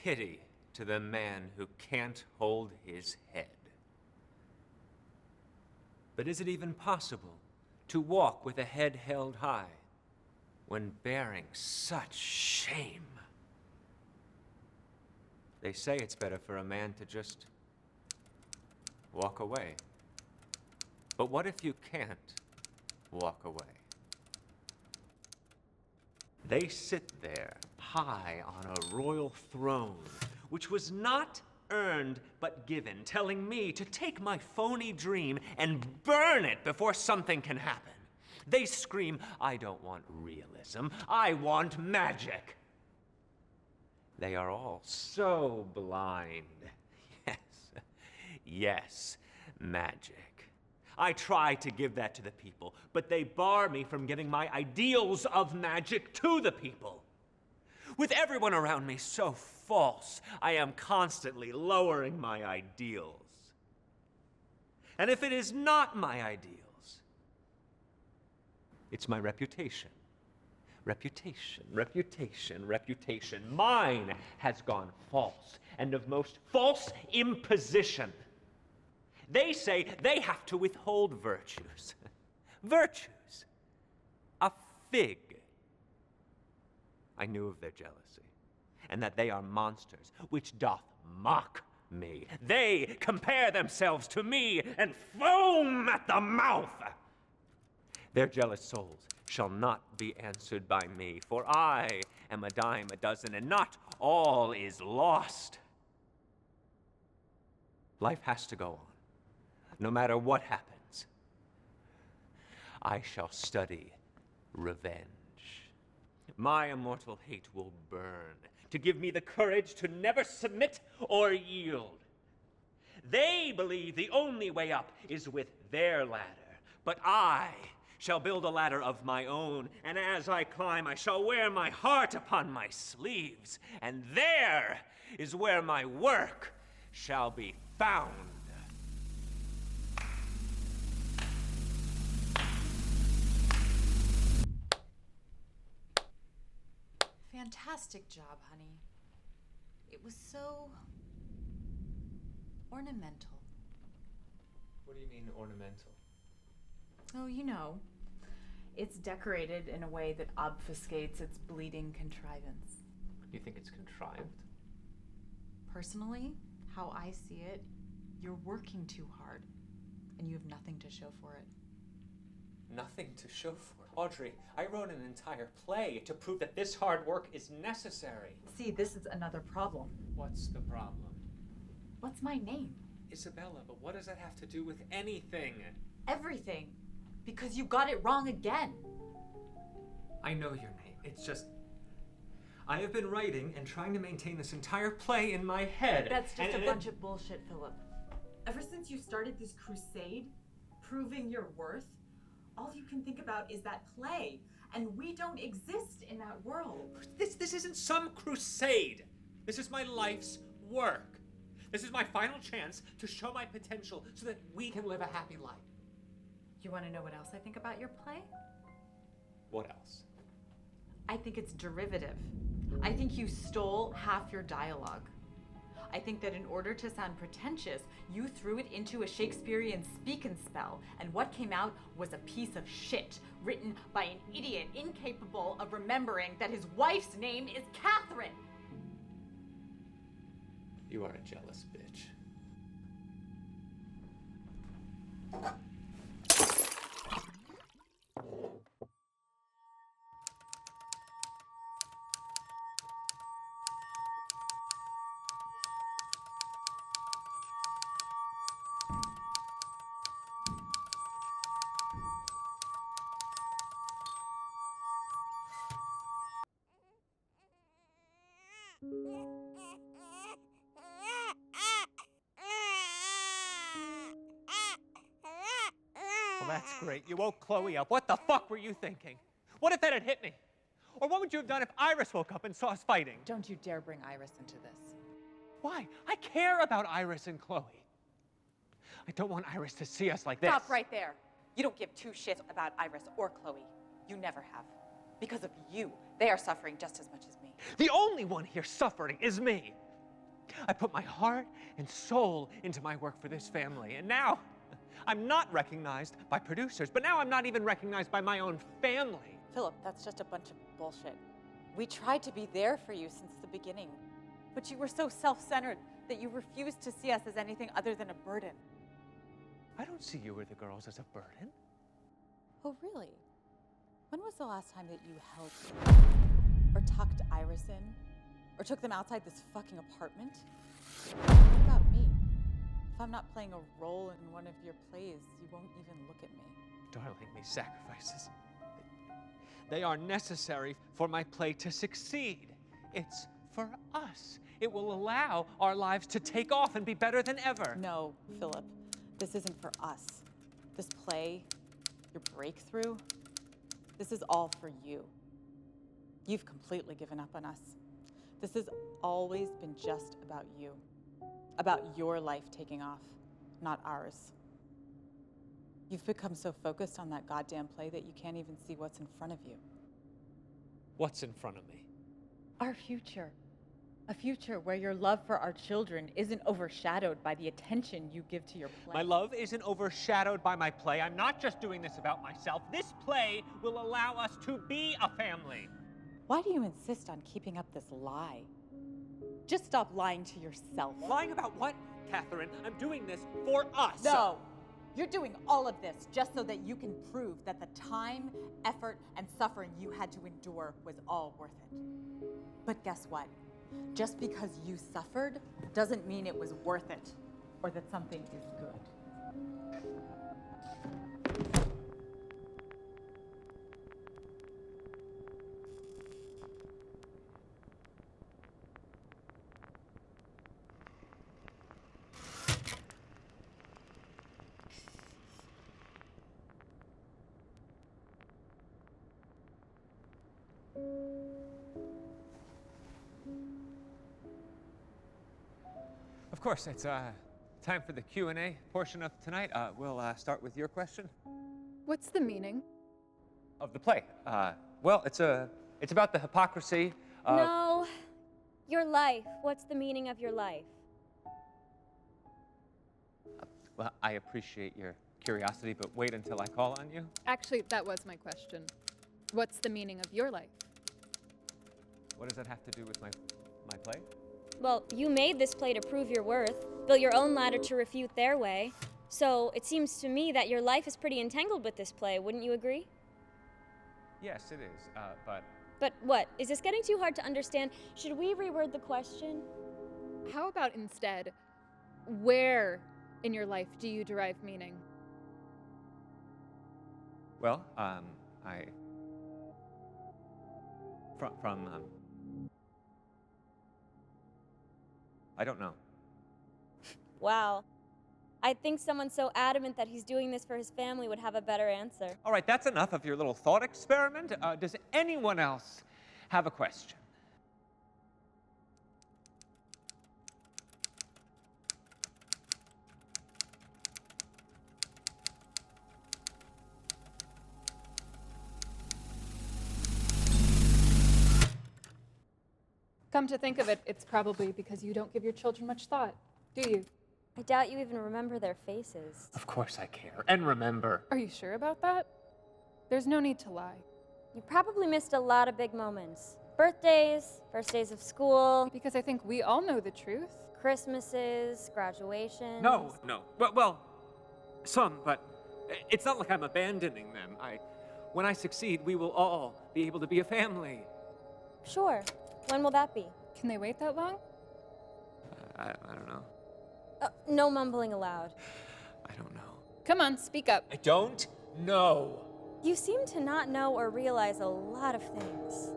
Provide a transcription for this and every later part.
pity to the man who can't hold his head. But is it even possible to walk with a head held high when bearing such shame? They say it's better for a man to just walk away. But what if you can't walk away? They sit there, high on a royal throne, which was not earned but given, telling me to take my phony dream and burn it before something can happen. They scream, I don't want realism, I want magic. They are all so blind. Yes, magic. I try to give that to the people, but they bar me from giving my ideals of magic to the people. With everyone around me so false, I am constantly lowering my ideals. And if it is not my ideals, it's my reputation. Reputation, reputation, reputation. Mine has gone false, and of most false imposition. They say they have to withhold virtues. Virtues. A fig. I knew of their jealousy, and that they are monsters, which doth mock me. They compare themselves to me and foam at the mouth. Their jealous souls shall not be answered by me, for I am a dime a dozen, and not all is lost. Life has to go on, no matter what happens. I shall study revenge. My immortal hate will burn to give me the courage to never submit or yield. They believe the only way up is with their ladder, but I shall build a ladder of my own, and as I climb, I shall wear my heart upon my sleeves, and there is where my work shall be found. Fantastic job, honey. It was so ornamental. What do you mean, ornamental? Oh, you know, it's decorated in a way that obfuscates its bleeding contrivance. You think it's contrived? Personally, how I see it, you're working too hard, and you have nothing to show for it. Nothing to show for it. Audrey, I wrote an entire play to prove that this hard work is necessary. See, this is another problem. What's the problem? What's my name? Isabella, but what does that have to do with anything? Everything. Because you got it wrong again. I know your name. It's just... I have been writing and trying to maintain this entire play in my head. That's just a bunch of bullshit, Philip. Ever since you started this crusade, proving your worth, all you can think about is that play, and we don't exist in that world. This isn't some crusade. This is my life's work. This is my final chance to show my potential so that we can live a happy life. You want to know what else I think about your play? What else? I think it's derivative. I think you stole half your dialogue. I think that in order to sound pretentious, you threw it into a Shakespearean speak and spell, and what came out was a piece of shit written by an idiot incapable of remembering that his wife's name is Catherine. You are a jealous bitch. Well, that's great. You woke Chloe up. What the fuck were you thinking? What if that had hit me? Or what would you have done if Iris woke up and saw us fighting? Don't you dare bring Iris into this. Why? I care about Iris and Chloe. I don't want Iris to see us like this. Stop right there. You don't give two shits about Iris or Chloe. You never have. Because of you, they are suffering just as much as me. The only one here suffering is me. I put my heart and soul into my work for this family, and now I'm not recognized by producers, but now I'm not even recognized by my own family. Philip, that's just a bunch of bullshit. We tried to be there for you since the beginning, but you were so self-centered that you refused to see us as anything other than a burden. I don't see you or the girls as a burden. Oh, really? When was the last time that you held them? Or tucked Iris in? Or took them outside this fucking apartment? What about me? If I'm not playing a role in one of your plays, you won't even look at me. Darling, these sacrifices, they are necessary for my play to succeed. It's for us. It will allow our lives to take off and be better than ever. No, Philip, this isn't for us. This play, your breakthrough, this is all for you. You've completely given up on us. This has always been just about you. About your life taking off, not ours. You've become so focused on that goddamn play that you can't even see what's in front of you. What's in front of me? Our future. A future where your love for our children isn't overshadowed by the attention you give to your play. My love isn't overshadowed by my play. I'm not just doing this about myself. This play will allow us to be a family. Why do you insist on keeping up this lie? Just stop lying to yourself. Lying about what, Catherine? I'm doing this for us. No! You're doing all of this just so that you can prove that the time, effort, and suffering you had to endure was all worth it. But guess what? Just because you suffered doesn't mean it was worth it, or that something is good. Of course, it's time for the Q&A portion of tonight. We'll start with your question. What's the meaning? Of the play. Well, it's about the hypocrisy of... No. Your life. What's the meaning of your life? Well, I appreciate your curiosity, but wait until I call on you. Actually, that was my question. What's the meaning of your life? What does that have to do with my play? Well, you made this play to prove your worth, built your own ladder to refute their way. So it seems to me that your life is pretty entangled with this play, wouldn't you agree? Yes, it is, but... But what? Is this getting too hard to understand? Should we reword the question? How about instead, where in your life do you derive meaning? Well, I don't know. Wow. I think someone so adamant that he's doing this for his family would have a better answer. All right, that's enough of your little thought experiment. Does anyone else have a question? Come to think of it, it's probably because you don't give your children much thought, do you? I doubt you even remember their faces. Of course I care. And remember. Are you sure about that? There's no need to lie. You probably missed a lot of big moments. Birthdays, first days of school, Because I think we all know the truth. Christmases, graduations. No. Well, some, but it's not like I'm abandoning them. When I succeed, we will all be able to be a family. Sure. When will that be? Can they wait that long? I don't know. No mumbling aloud. I don't know. Come on, speak up. I don't know. You seem to not know or realize a lot of things.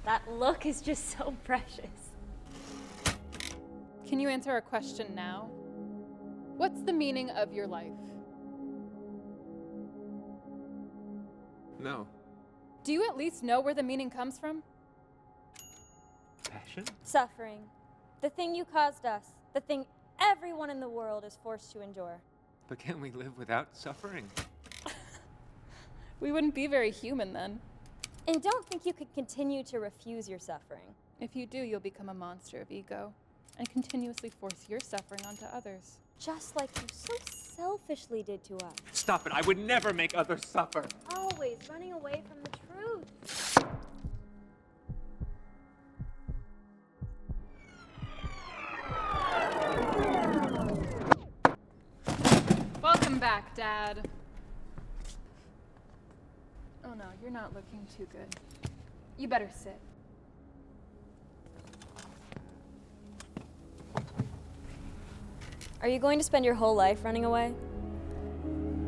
That look is just so precious. Can you answer a question now? What's the meaning of your life? No. Do you at least know where the meaning comes from? Passion? Suffering. The thing you caused us. The thing everyone in the world is forced to endure. But can we live without suffering? We wouldn't be very human then. And don't think you could continue to refuse your suffering. If you do, you'll become a monster of ego and continuously force your suffering onto others. Just like you so selfishly did to us. Stop it. I would never make others suffer. Always running away from the truth. Welcome back, Dad. Oh no, you're not looking too good. You better sit. Are you going to spend your whole life running away?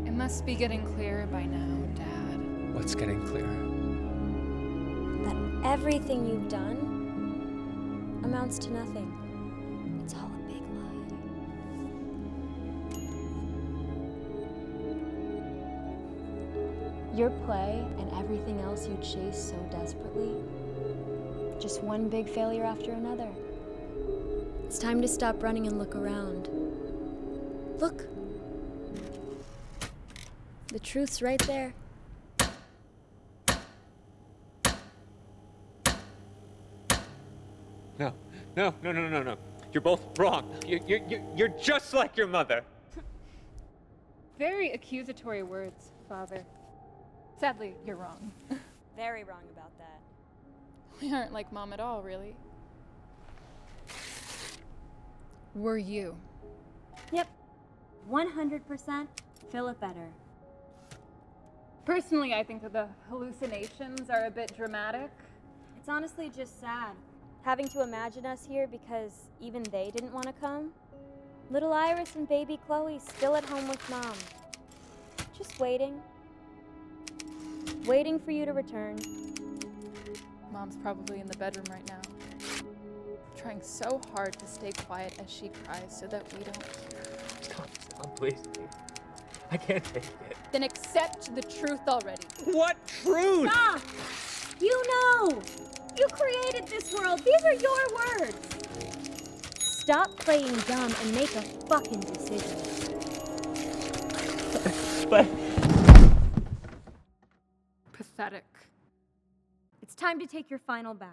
It must be getting clearer by now, Dad. What's getting clearer? That everything you've done amounts to nothing. It's all a big lie. Your play and everything else you chase so desperately, just one big failure after another. It's time to stop running and look around. Look. The truth's right there. No. You're both wrong. You're just like your mother. Very accusatory words, Father. Sadly, you're wrong. Very wrong about that. We aren't like Mom at all, really. Were you? Yep. 100% fill it better. Personally, I think that the hallucinations are a bit dramatic. It's honestly just sad. Having to imagine us here because even they didn't want to come. Little Iris and baby Chloe still at home with Mom. Just waiting. Waiting for you to return. Mom's probably in the bedroom right now, trying so hard to stay quiet as she cries so that we don't hear. Stop, please. I can't take it. Then accept the truth already. What truth? Stop! You know! You created this world. These are your words. Stop playing dumb and make a fucking decision. But... Pathetic. It's time to take your final bow.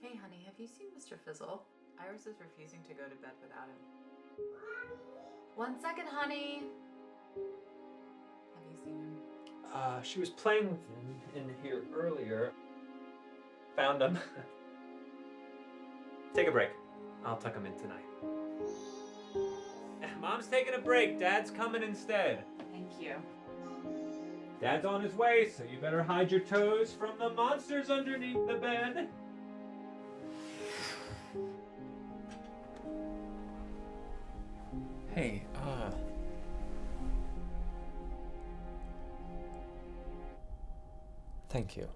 Hey, honey, have you seen Mr. Fizzle? Iris is refusing to go to bed without him. 1 second, honey. Have you seen him? She was playing with him in here earlier. Found him. Take a break. I'll tuck him in tonight. Mom's taking a break. Dad's coming instead. Thank you. Dad's on his way, so you better hide your toes from the monsters underneath the bed. Hey, thank you.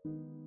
you